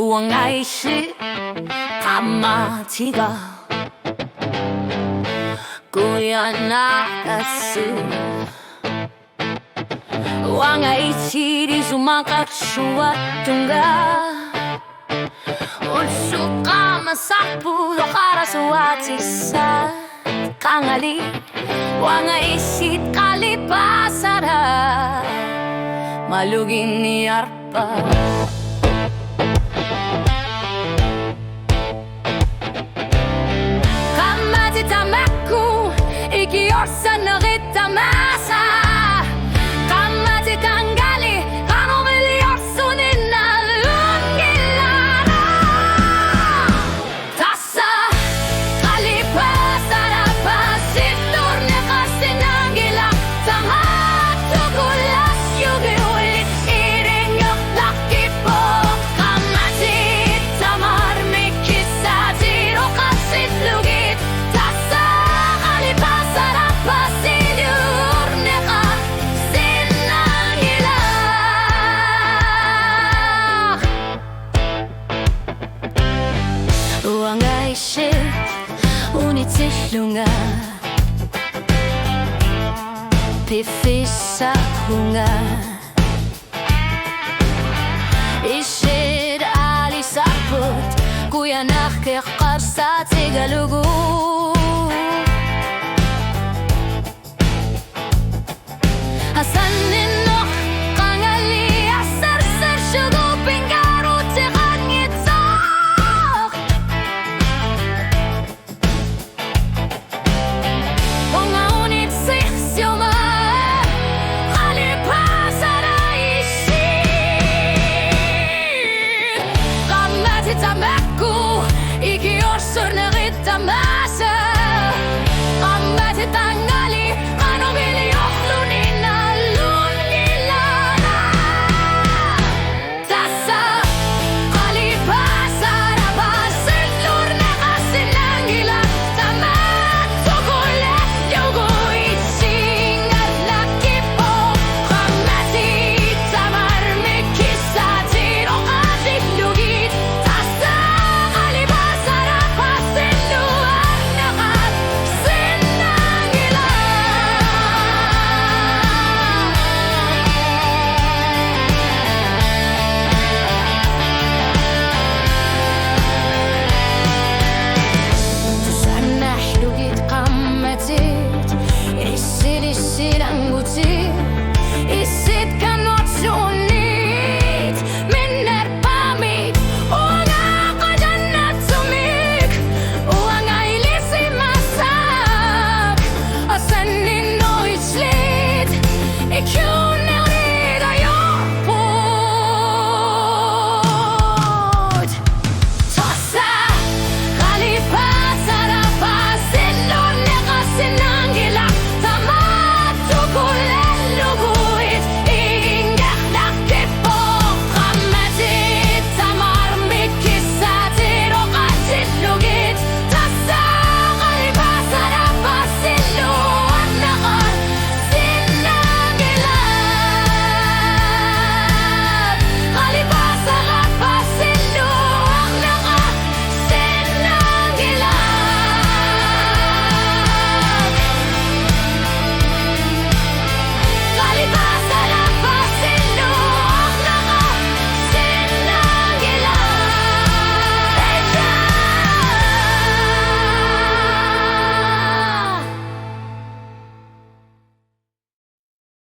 우왕 아이씨 한마디가 꾸려나갔어. 우왕 아이씨리 수마가 추웠던가 울쑥하면 싹부러 갈아서 와지사 강아리 우왕 아이씨 kalipasara malugin ni arpa. Kamati tamaku ikiorsa naritamasa kamati tangali kanomiliorsunin na lungilara tasa kalipasara pasitur na kasinangila tangat tugulas yugi ulit iringok lakipo kamati tamar mikisaziro kasit lugit tasa kalipasara pasilur na kasinangila. 우왕 아이씨 운이tillunga 피피사훈가 이실 알리사풋 구야나케 qarsa tigalugu hasanin no qangali asarsar shugu pingaru tiqangitzaq Ongaunit sihsyoma kalipasara ishi kamati tamaku ikiyorsur naritamasa